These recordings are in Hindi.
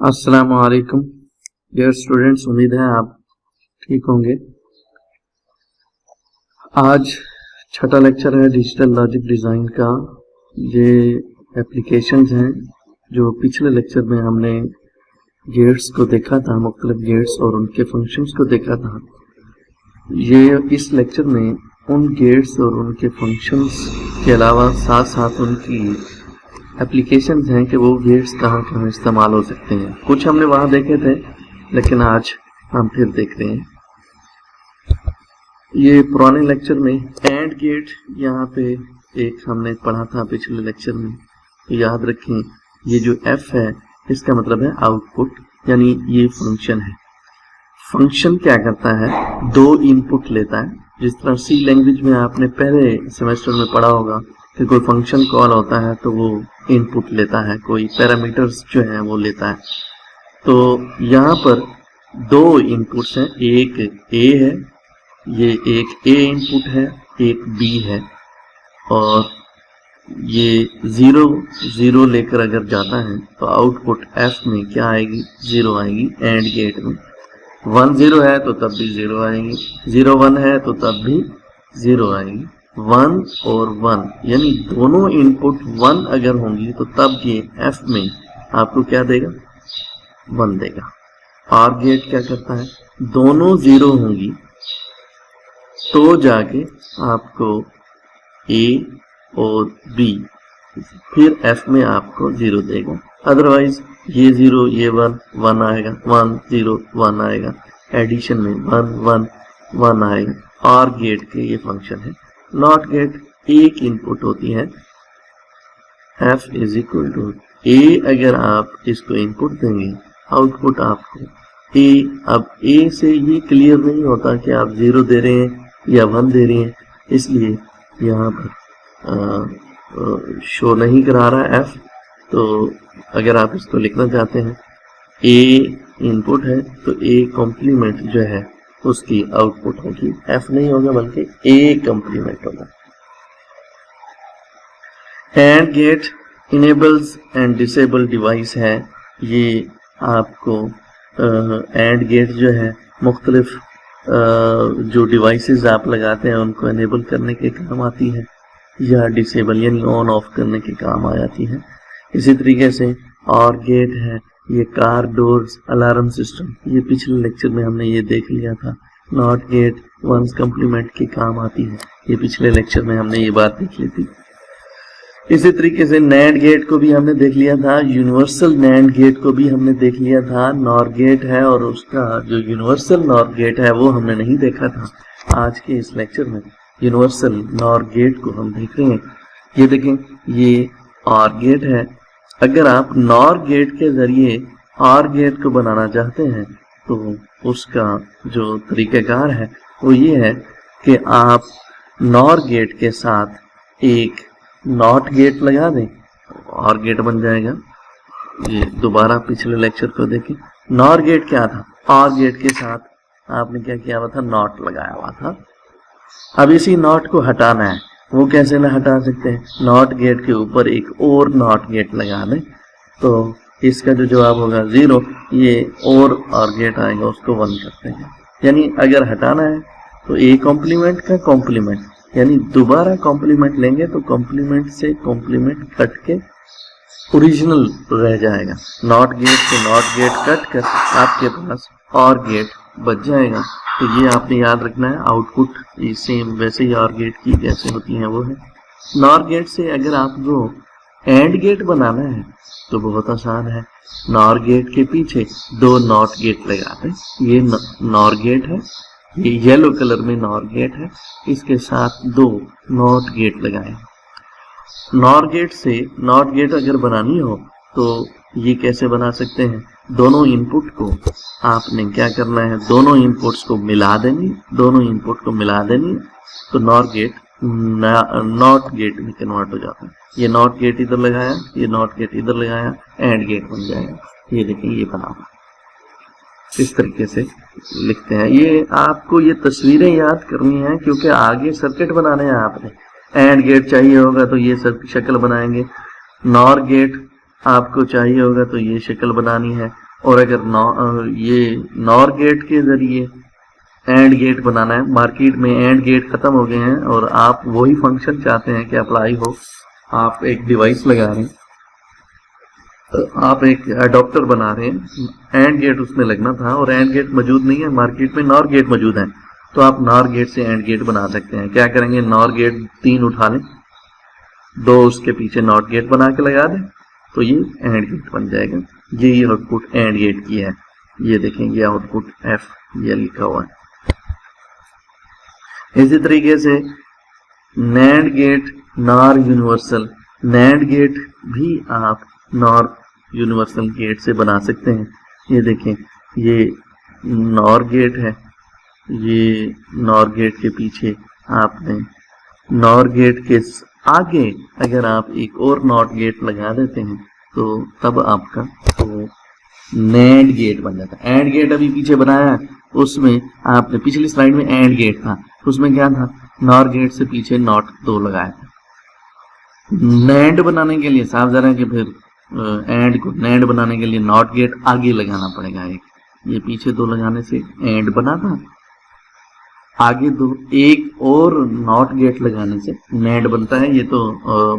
अस्सलाम वालेकुम डियर स्टूडेंट्स, उम्मीद है आप ठीक होंगे। आज छठा लेक्चर है डिजिटल लॉजिक डिज़ाइन का। ये एप्लीकेशंस हैं जो पिछले लेक्चर में हमने गेट्स को देखा था, मुख्तलिफ गेट्स और उनके फंक्शंस को देखा था। ये इस लेक्चर में उन गेट्स और उनके फंक्शंस के अलावा साथ साथ उनकी एप्लीकेशंस हैं कि वो गेट्स कहाँ कहाँ इस्तेमाल हो सकते हैं। कुछ हमने वहाँ देखे थे, लेकिन आज हम फिर देख रहे हैं। ये पुराने लेक्चर में एंड गेट यहाँ पे एक हमने पढ़ा था पिछले लेक्चर में, तो याद रखें ये जो एफ है इसका मतलब है आउटपुट, यानी ये फंक्शन है। फंक्शन क्या करता है, दो इनपुट लेता है। जिस तरह सी लैंग्वेज में आपने पहले सेमेस्टर में पढ़ा होगा कि कोई फंक्शन कॉल होता है तो वो इनपुट लेता है, कोई पैरामीटर्स जो है वो लेता है। तो यहाँ पर दो इनपुट्स हैं, एक ए है, ये एक ए इनपुट है, एक बी है, और ये 0 0 लेकर अगर जाता है तो आउटपुट एफ में क्या आएगी, 0 आएगी। एंड गेट में 1 0 है तो तब भी 0 आएगी, 0 1 है तो तब भी 0 आएगी। 1 और 1 यानी दोनों इनपुट 1 अगर होंगी तो तब ये एफ में आपको क्या देगा, 1 देगा। आर गेट क्या करता है, दोनों 0 होंगी तो जाके आपको ए और बी फिर एफ में आपको 0 देगा। अदरवाइज ये 0 ये 1 1 आएगा, 1 0 1 आएगा, एडिशन में 1 1 1 आएगा। आर गेट के ये फंक्शन है। नॉट गेट एक इनपुट होती है, एफ इज इक्वल टू ए। अगर आप इसको इनपुट देंगे आउटपुट आपको ए। अब ए से ये क्लियर नहीं होता कि आप 0 दे रहे हैं या 1 दे रहे हैं, इसलिए यहाँ पर शो नहीं करा रहा एफ। तो अगर आप इसको लिखना चाहते हैं, ए इनपुट है तो ए कॉम्प्लीमेंट जो है उसकी आउटपुट होगी, एफ नहीं होगा बल्कि ए कॉम्प्लीमेंट होगा। AND gate enables and disable device है। ये आपको एंड गेट जो है मुख्तलिफ जो डिवाइसेस आप लगाते हैं उनको इनेबल करने के काम आती है, या डिसेबल यानी ऑन ऑफ करने के काम आ जाती है। इसी तरीके से और गेट है, ये कार डोर्स अलार्म सिस्टम, ये पिछले लेक्चर में हमने ये देख लिया था। नॉट गेट वंस कॉम्प्लीमेंट के काम आती है, ये पिछले लेक्चर में हमने ये बात देख ली थी। इसी तरीके से नैंड गेट को भी हमने देख लिया था, यूनिवर्सल नैंड गेट को भी हमने देख लिया था। नॉर गेट है और उसका जो यूनिवर्सल नॉर गेट है वो हमने नहीं देखा था। आज के इस लेक्चर में यूनिवर्सल नॉर गेट को हम देख रहे हैं। ये देखें, ये और गेट है। अगर आप नॉर गेट के जरिए आर गेट को बनाना चाहते हैं तो उसका जो तरीक़ाकार है वो ये है कि आप नॉर गेट के साथ एक नॉट गेट लगा दें, आर गेट बन जाएगा। ये दोबारा पिछले लेक्चर को देखें, नॉर गेट क्या था, आर गेट के साथ आपने क्या किया हुआ था, नॉट लगाया हुआ था। अब इसी नॉट को हटाना है, वो कैसे ना हटा सकते हैं, नॉट गेट के ऊपर एक और नॉट गेट लगा दें तो इसका जो जवाब होगा 0, ये और गेट आएगा उसको 1 करते हैं। यानी अगर हटाना है तो ए कॉम्प्लीमेंट का कॉम्प्लीमेंट, यानी दोबारा कॉम्प्लीमेंट लेंगे तो कॉम्प्लीमेंट से कॉम्प्लीमेंट कट के ओरिजिनल रह जाएगा। नॉट गेट से नॉट गेट कट कर आपके पास और गेट बच जाएगा। तो ये आपने याद रखना है। आउटपुट सेम वैसे ही आर गेट की जैसे होती है वो है। नॉर गेट से अगर आपको एंड गेट बनाना है तो बहुत आसान है। नॉर गेट के पीछे 2 नॉट गेट लगा दें। ये नॉर गेट है, ये येलो कलर में नॉर गेट है, इसके साथ 2 नॉट गेट लगाए। नॉर गेट से नॉट गेट अगर बनानी हो तो ये कैसे बना सकते हैं, दोनों इनपुट को आपने क्या करना है, दोनों इनपुट्स को मिला देनी, दोनों इनपुट को मिला देनी तो नॉर गेट नॉट गेट में कन्वर्ट हो जाता है। ये नॉट गेट इधर लगाया, ये नॉट गेट इधर लगाया, एंड गेट बन जाएगा। ये देखिए ये बना हुआ, इस तरीके से लिखते हैं। ये आपको ये तस्वीरें याद करनी है क्योंकि आगे सर्किट बनाने हैं आपने। एंड गेट चाहिए होगा तो ये शक्ल बनाएंगे, नॉर गेट आपको चाहिए होगा तो ये शक्ल बनानी है, और अगर ये नॉर गेट के जरिए एंड गेट बनाना है, मार्केट में एंड गेट खत्म हो गए हैं और आप वही फंक्शन चाहते हैं कि अप्लाई हो, आप एक डिवाइस लगा रहे हैं, आप एक अडॉप्टर बना रहे हैं, एंड गेट उसमें लगना था और एंड गेट मौजूद नहीं है, मार्केट में नॉर गेट मौजूद है, तो आप नॉर गेट से एंड गेट बना सकते हैं। क्या करेंगे, नॉर गेट 3 उठा लें, 2 उसके पीछे नॉट गेट बना के लगा दें, तो ये एंड गेट बन जाएगा। ये आउटपुट एंड गेट की है, ये देखेंगे आउटपुट एफ ये लिखा हुआ है। इसी तरीके से NAND gate NOR universal, NAND gate भी आप नॉर यूनिवर्सल गेट से बना सकते हैं। ये देखें, ये नॉर गेट है, ये नॉर गेट के पीछे आपने नॉर गेट के आगे अगर आप एक और नॉट गेट लगा देते हैं तो तब आपका तो नैंड गेट बन जाता है। एंड गेट अभी पीछे बनाया है, उसमें आपने पिछली स्लाइड में एंड गेट था, उसमें क्या था, नॉर गेट से पीछे नॉट 2 लगाया था। नैंड बनाने के लिए साफ जरा कि फिर एंड को नैंड बनाने के लिए नॉट गेट आगे लगाना पड़ेगा एक, ये पीछे 2 लगाने से एंड बना था, आगे 2 एक और नॉट गेट लगाने से नैंड बनता है। ये तो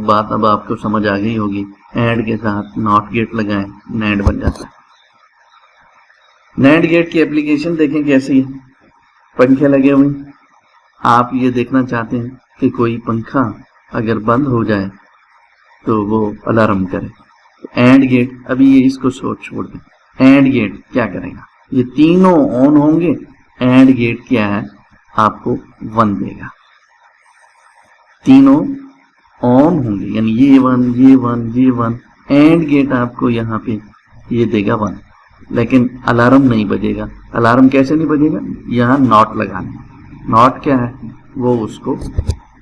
बात अब आपको समझ आ गई होगी, एंड के साथ नॉट गेट लगाएं नैंड बन जाता है। नैंड गेट की एप्लीकेशन देखें कैसी है, पंखे लगे हुए, आप ये देखना चाहते हैं कि कोई पंखा अगर बंद हो जाए तो वो अलार्म करे, एंड गेट अभी ये इसको छोड़ दें, एंड गेट क्या करेगा, ये तीनों ऑन होंगे, एंड गेट क्या है आपको 1 देगा, तीनों ऑन होंगे यानी ये 1 ये 1 ये 1, एंड गेट आपको यहाँ पे ये देगा 1, लेकिन अलार्म नहीं बजेगा। अलार्म कैसे नहीं बजेगा, यहाँ नॉट लगाना, नॉट क्या है वो उसको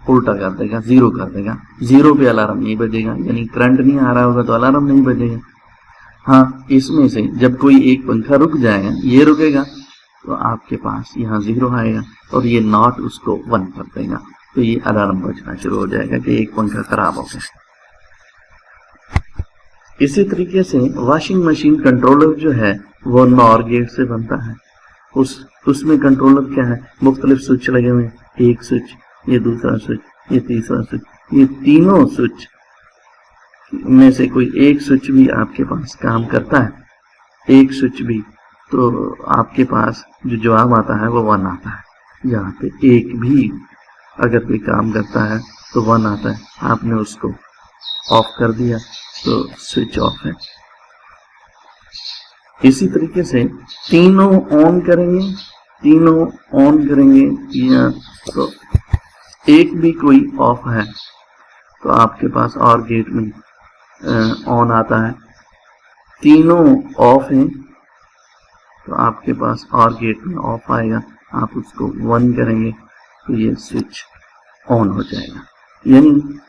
उल्टा कर देगा, 0 कर देगा, 0 पे अलार्म नहीं बजेगा, यानी करंट नहीं आ रहा होगा तो अलार्म नहीं बजेगा। हाँ, इसमें से जब कोई एक पंखा रुक जाएगा, ये रुकेगा तो आपके पास यहाँ 0 आएगा और ये नॉट उसको 1 कर देगा, तो ये अलार्म बजना शुरू हो जाएगा कि एक पंखा खराब हो गया। इसी तरीके से वॉशिंग मशीन कंट्रोलर जो है वो नॉर गेट से बनता है, उसमें कंट्रोलर क्या है, मुख्तलिफ स्विच लगे हुए हैं, एक स्विच, ये दूसरा स्विच, ये तीसरा स्विच, ये तीनों स्विच में से कोई एक स्विच भी आपके पास काम करता है, एक स्विच भी, तो आपके पास जो जवाब आता है वो 1 आता है। यहाँ पे एक भी अगर कोई काम करता है तो 1 आता है, आपने उसको ऑफ कर दिया तो स्विच ऑफ है। इसी तरीके से तीनों ऑन करेंगे, तीनों ऑन करेंगे या तो एक भी कोई ऑफ है तो आपके पास और गेट में ऑन आता है, तीनों ऑफ हैं तो आपके पास और गेट में ऑफ आएगा, आप उसको 1 करेंगे तो ये स्विच ऑन हो जाएगा। यानी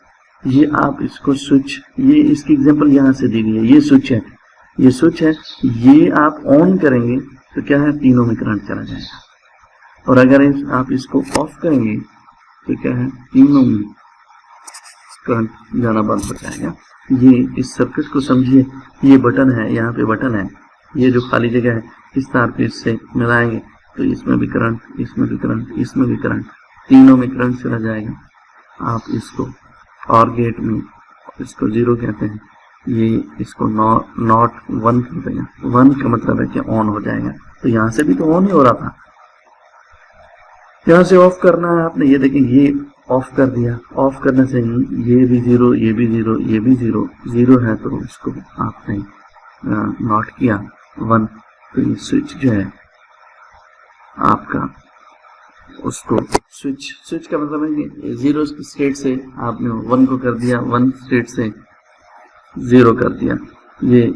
ये आप इसको स्विच, ये इसकी एग्जांपल यहाँ से दी गई है, ये स्विच है, ये स्विच है, ये आप ऑन करेंगे तो क्या है, तीनों में करंट चला जाएगा, और अगर आप इसको ऑफ करेंगे तो क्या है, तीनों में करंट जाना बंद हो जाएगा। ये इस सर्किट को समझिए, ये बटन है, यहाँ पे बटन है, ये जो खाली जगह है इस तार पे इससे मिलाएंगे तो इसमें भी करंट, इसमें भी करंट, इसमें भी करंट, तीनों में करंट चला जाएगा। आप इसको और गेट में इसको 0 कहते हैं, ये इसको नॉट 1 कर देगा, 1 का मतलब है कि ऑन हो जाएगा, तो यहाँ से भी तो ऑन ही हो रहा था, यहाँ से ऑफ करना है आपने, ये देखें ये ऑफ कर दिया, ऑफ करने से ये भी 0, ये भी 0, ये भी 0 है तो इसको आपने नॉट किया 1, तो ये स्विच जो है आपका, उसको स्विच का मतलब है कि 0 स्टेट से आपने 1 को कर दिया, 1 स्टेट से 0 कर दिया। ये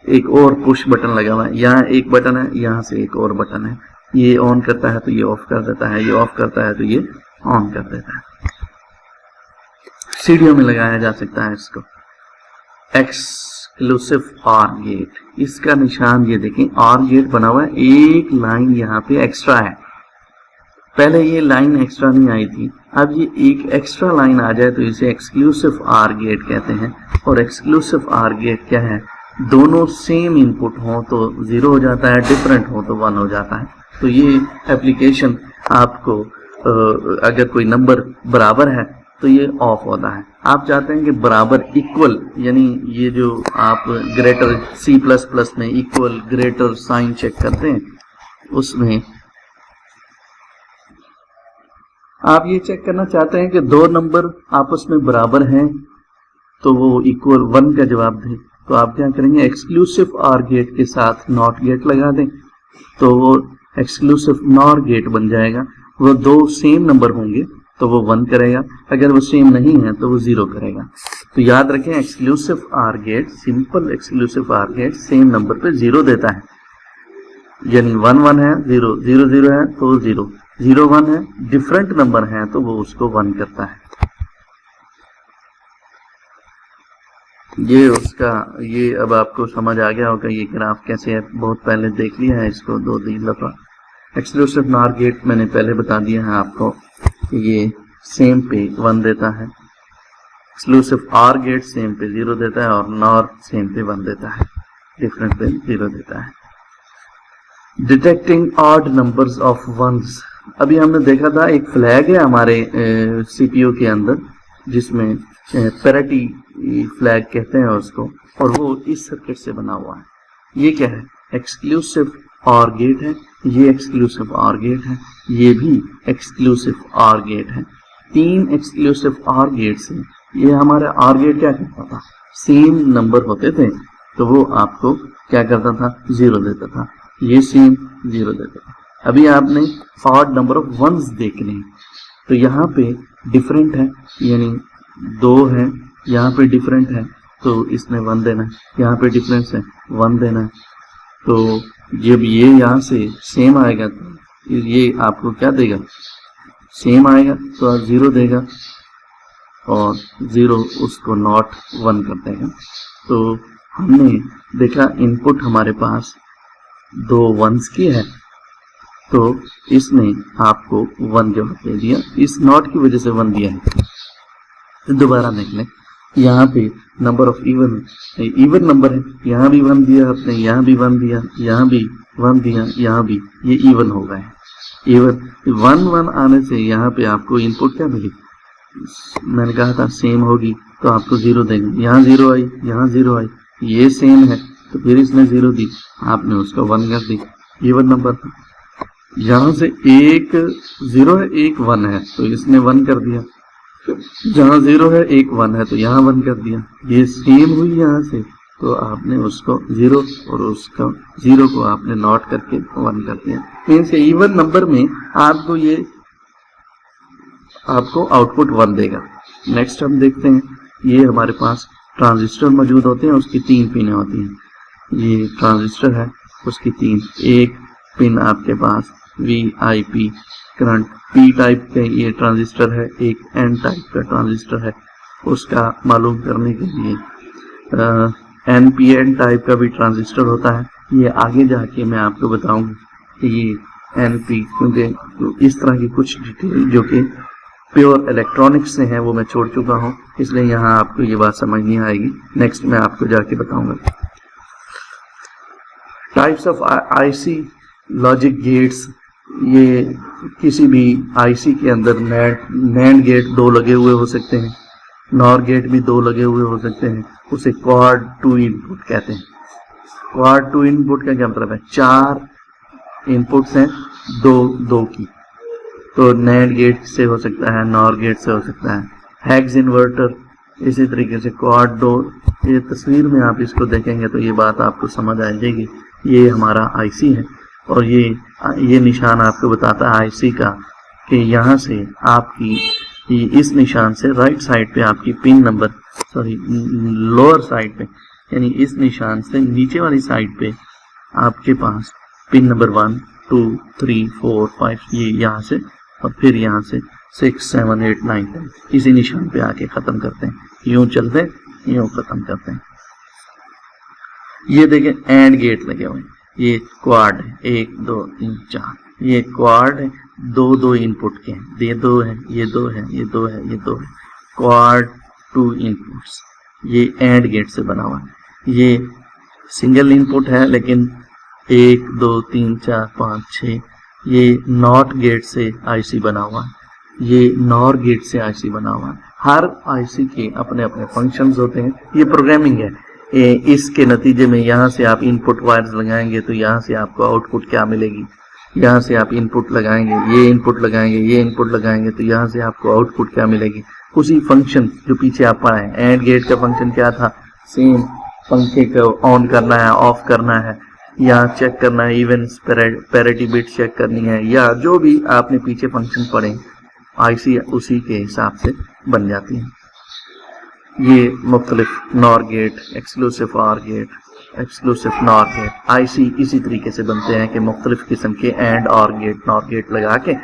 एक और पुश बटन लगा हुआ है, यहाँ एक बटन है, यहाँ से एक और बटन है, ये ऑन करता है तो ये ऑफ कर देता है, ये ऑफ करता है तो ये ऑन कर देता है। सीढ़ियों में लगाया जा सकता है इसको। एक्सक्लूसिव ऑर गेट, इसका निशान ये देखें, ऑर गेट बना हुआ है, एक लाइन यहाँ पे एक्स्ट्रा है, पहले ये लाइन एक्स्ट्रा नहीं आई थी, अब ये एक एक्स्ट्रा लाइन आ जाए तो इसे एक्सक्लूसिव ऑर गेट कहते हैं। और एक्सक्लूसिव ऑर गेट क्या है, दोनों सेम इनपुट हो तो 0 हो जाता है, डिफरेंट हो तो 1 हो जाता है। तो ये एप्लीकेशन आपको अगर कोई नंबर बराबर है तो ये ऑफ होता है। आप चाहते हैं कि बराबर इक्वल, यानी ये जो आप ग्रेटर C++ में इक्वल ग्रेटर साइन चेक करते हैं, उसमें आप ये चेक करना चाहते हैं कि दो नंबर आपस में बराबर हैं तो वो इक्वल 1 का जवाब दें। तो आप क्या करेंगे, एक्सक्लूसिव आर गेट के साथ नॉट गेट लगा दें तो वो एक्सक्लूसिव नॉर गेट बन जाएगा। वो दो सेम नंबर होंगे तो वो 1 करेगा, अगर वो सेम नहीं है तो वो 0 करेगा। तो याद रखें, exclusive OR gate, simple exclusive OR gate same number पे 0 देता है, यानी 1 1 है, 0 0 0 है तो 0 0 1 है, डिफरेंट नंबर है तो वो उसको 1 करता है। ये उसका, ये अब आपको समझ आ गया होगा ये ग्राफ कैसे है, बहुत पहले देख लिया है इसको 2-3 दफा। एक्सक्लूसिव नॉर गेट मैंने पहले बता दिया है आपको, ये सेम पे 1 देता है, एक्सक्लूसिव आर गेट सेम पे 0 देता है और नॉर सेम पे 1 देता है, डिफरेंट पे 0 देता है। Detecting odd numbers of ones, अभी हमने देखा था एक फ्लैग है हमारे सीपीयू के अंदर जिसमें पैरिटी फ्लैग कहते हैं उसको, और वो इस सर्किट से बना हुआ है। ये क्या है, एक्सक्लूसिव ऑर गेट है, ये एक्सक्लूसिव ऑर गेट है, ये भी एक्सक्लूसिव ऑर गेट है। 3 एक्सक्लूसिव ऑर गेट से ये हमारा ऑर गेट क्या करता था, सेम नंबर होते थे तो वो आपको क्या करता था, 0 देता था, ये सेम 0 देता था। अभी आपने ऑड नंबर ऑफ वंस देखने हैं तो यहाँ पे डिफरेंट है, यानी 2 है, यहाँ पे डिफरेंट है तो इसमें 1 देना है, यहाँ पे डिफरेंस है 1 देना है। तो जब ये यहाँ से सेम आएगा तो ये आपको क्या देगा, सेम आएगा तो 0 देगा और 0 उसको नॉट 1 कर देगा। तो हमने देखा इनपुट हमारे पास 2 वंस की है तो इसने आपको 1 जवाब दे दिया, इस नॉट की वजह से 1 दिया है। तो दोबारा देख लें, यहाँ पे नंबर ऑफ इवन नंबर है, यहाँ भी 1 दिया आपने, यहाँ भी 1 दिया, यहाँ भी 1 दिया, यहाँ भी, ये इवन हो गए। इवन 1 1 आने से यहाँ पे आपको इनपुट क्या मिली, मैंने कहा था सेम होगी तो आपको 0 देंगे, यहाँ 0 आई, यहाँ 0 आई, ये सेम है तो फिर इसने 0 दी, आपने उसको 1 कर दी, इवन नंबर था। यहाँ से एक 0 है, एक 1 है तो इसने 1 कर दिया, जहाँ 0 है एक 1 है तो यहाँ 1 कर दिया, ये सेम हुई यहाँ से तो आपने उसको 0 और उसका 0 को आपने नॉट करके 1 कर दिया। मीन्स इवन नंबर में आपको ये आपको आउटपुट 1 देगा। नेक्स्ट हम देखते हैं, ये हमारे पास ट्रांजिस्टर मौजूद होते हैं, उसकी 3 पिनें होती हैं। ये ट्रांजिस्टर है, उसकी 3, एक पिन आपके पास VIP करंट P टाइप के ये ट्रांजिस्टर है, एक N टाइप का ट्रांजिस्टर है। उसका मालूम करने के लिए NPN टाइप का भी ट्रांजिस्टर होता है, ये आगे जाके मैं आपको बताऊंगा कि ये NP, क्योंकि तो इस तरह की कुछ डिटेल जो कि प्योर इलेक्ट्रॉनिक्स से है वो मैं छोड़ चुका हूँ, इसलिए यहाँ आपको ये बात समझ नहीं आएगी, नेक्स्ट मैं आपको जाके बताऊंगा। Types of IC logic gates, ये किसी भी IC के अंदर नैंड गेट 2 लगे हुए हो सकते हैं, नॉर गेट भी 2 लगे हुए हो सकते हैं, उसे क्वाड 2 इनपुट कहते हैं। क्वाड 2 इनपुट का क्या मतलब है, 4 इनपुट्स हैं 2 की, तो नैंड गेट से हो सकता है, नॉर गेट से हो सकता है, हेक्स इन्वर्टर इसी तरीके से क्वाड 2। ये तस्वीर में आप इसको देखेंगे तो ये बात आपको समझ आ जाएगी। ये हमारा IC है और ये निशान आपको बताता है IC का कि यहाँ से आपकी इस निशान से राइट साइड पे आपकी पिन नंबर लोअर साइड पे, यानी इस निशान से नीचे वाली साइड पे आपके पास पिन नंबर 1 2 3 4 5 ये यहाँ से, और फिर यहाँ से 6 7 8 9 10 इसी निशान पे आके खत्म करते हैं, यूं चलते हैं यूं खत्म करते हैं। ये देखें एंड गेट लगे हुए, ये क्वाड है, 1 2 3 4, ये क्वाड है, 2 इनपुट के हैं, ये 2 है, ये 2 है, ये 2 है, ये 2 है, क्वाड 2 इनपुट्स, ये एंड गेट से बना हुआ है। ये सिंगल इनपुट है, लेकिन 1 2 3 4 5 6 ये नॉट गेट से आईसी बना हुआ है, ये नॉर गेट से आईसी बना हुआ है। हर आईसी के अपने अपने फंक्शंस होते हैं, ये प्रोग्रामिंग है। इसके नतीजे में यहाँ से आप इनपुट वायर्स लगाएंगे तो यहाँ से आपको आउटपुट क्या मिलेगी, यहाँ से आप इनपुट लगाएंगे, ये इनपुट लगाएंगे, ये इनपुट लगाएंगे तो यहाँ से आपको आउटपुट क्या मिलेगी, उसी फंक्शन जो पीछे आप पढ़ाए। एंड गेट का फंक्शन क्या था, सेम पंखे को ऑन करना है, ऑफ करना है, या चेक करना है, इवन पैरिटी बिट चेक करनी है, या जो भी आपने पीछे फंक्शन पढ़े आईसी उसी के हिसाब से बन जाती है। ये मुख्तलिफ NOR gate, exclusive OR gate, exclusive NOR gate, IC इसी तरीके से बनते हैं कि मुख्तलिफ किस्म के एंड और गेट, नॉर गेट लगा के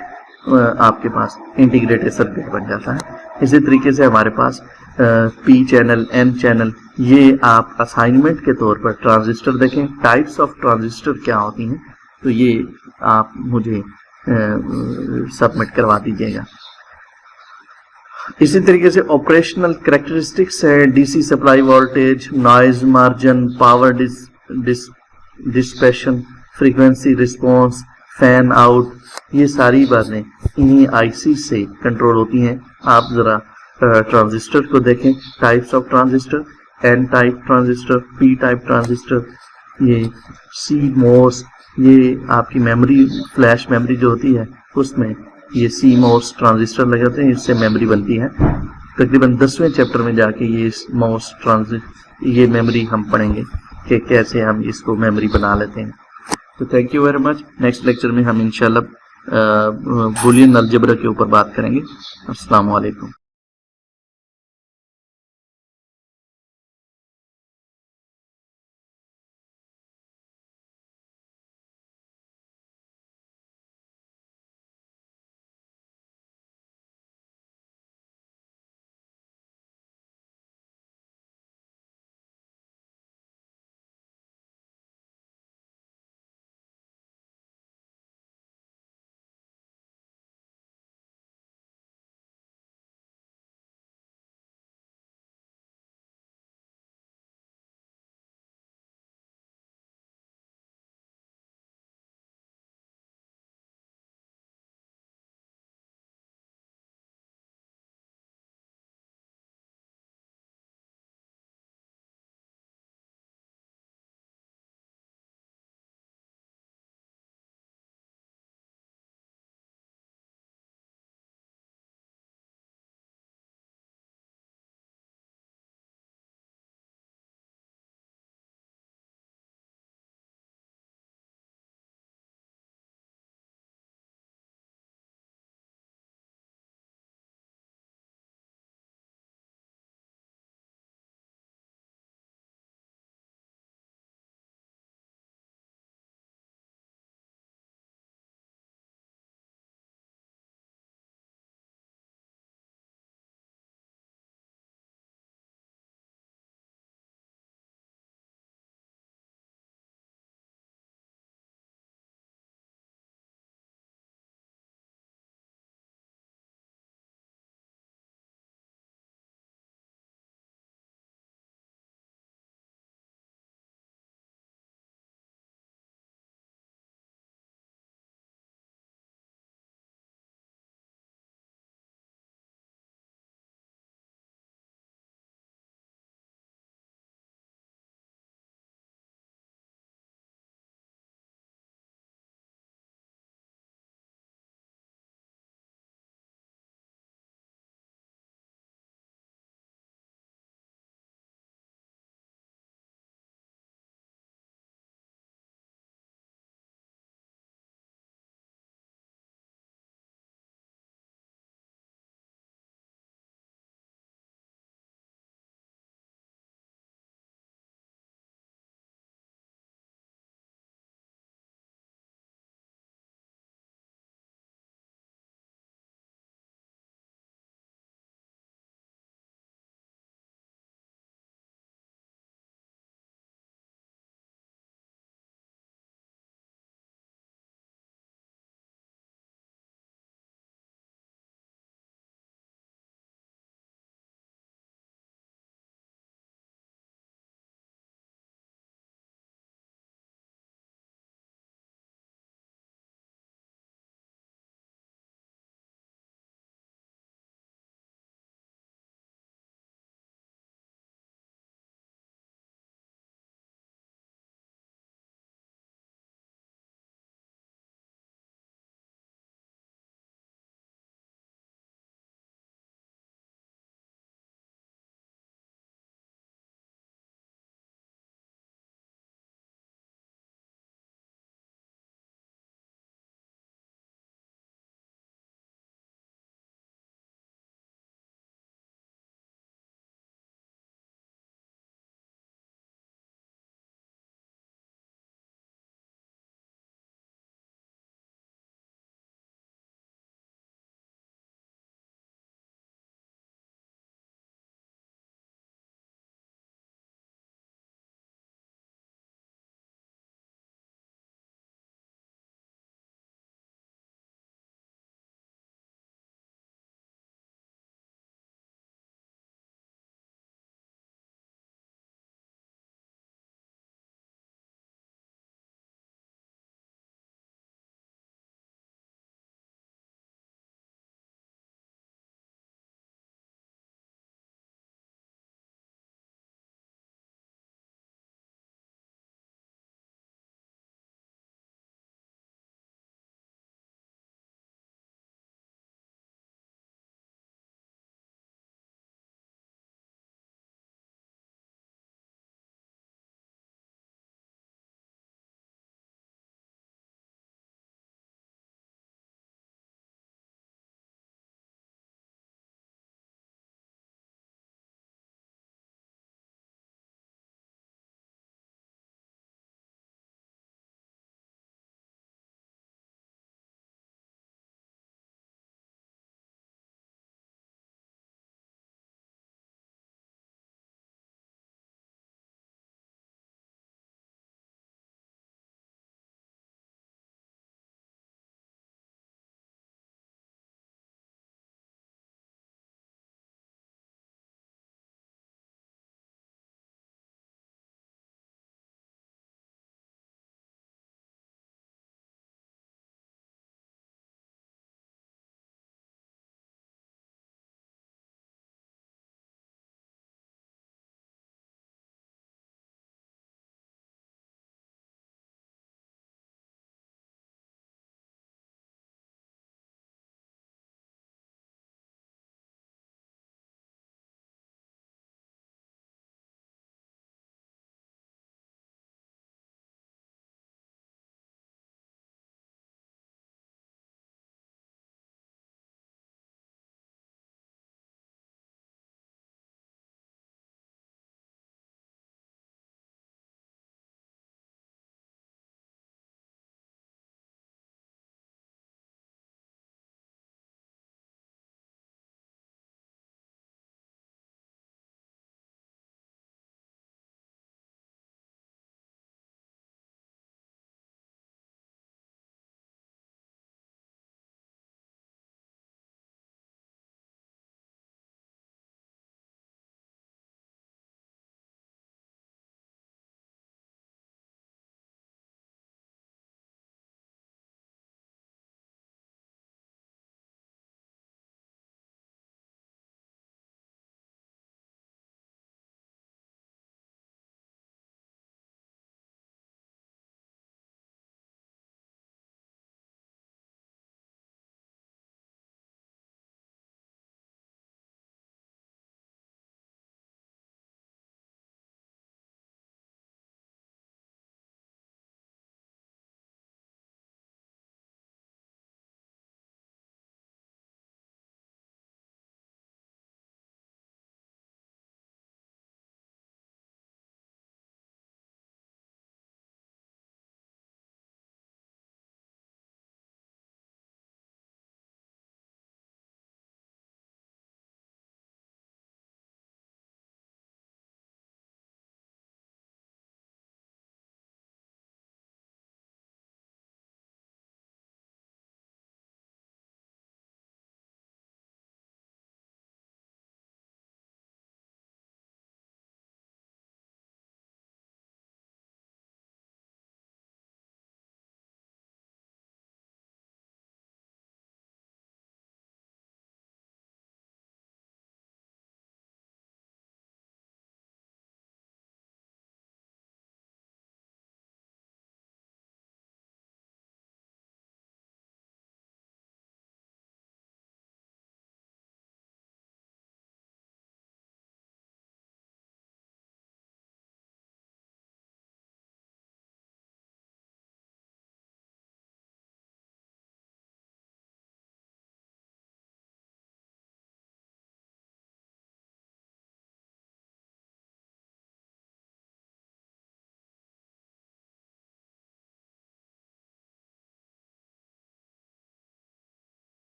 आपके पास इंटीग्रेटेड सर्किट बन जाता है। इसी तरीके से हमारे पास पी चैनल, एन चैनल, ये आप असाइनमेंट के तौर पर ट्रांजिस्टर देखें, टाइप्स ऑफ ट्रांजिस्टर क्या होती हैं, तो ये आप मुझे सबमिट करवा दीजिएगा। इसी तरीके से ऑपरेशनल कैरेक्टरिस्टिक्स है, DC supply voltage, noise margin, power dissipation, frequency response, fan out, ये सारी बातें इन्हीं आईसी से कंट्रोल होती हैं। आप जरा ट्रांजिस्टर को देखें, types of transistor, N type transistor, P type transistor, ये सी मोस, ये आपकी मेमोरी, फ्लैश मेमोरी जो होती है उसमें ये सी मोस ट्रांजिस्टर लगे होते हैं, इससे मेमोरी बनती है। तकरीबन 10वें चैप्टर में जाके ये मोस ट्रांजिस्टर, ये मेमोरी हम पढ़ेंगे कि कैसे हम इसको मेमोरी बना लेते हैं। तो thank you very much. Next lecture में हम इंशाल्लाह बूलियन अलजेब्रा के ऊपर बात करेंगे। अस्सलाम वालेकुम।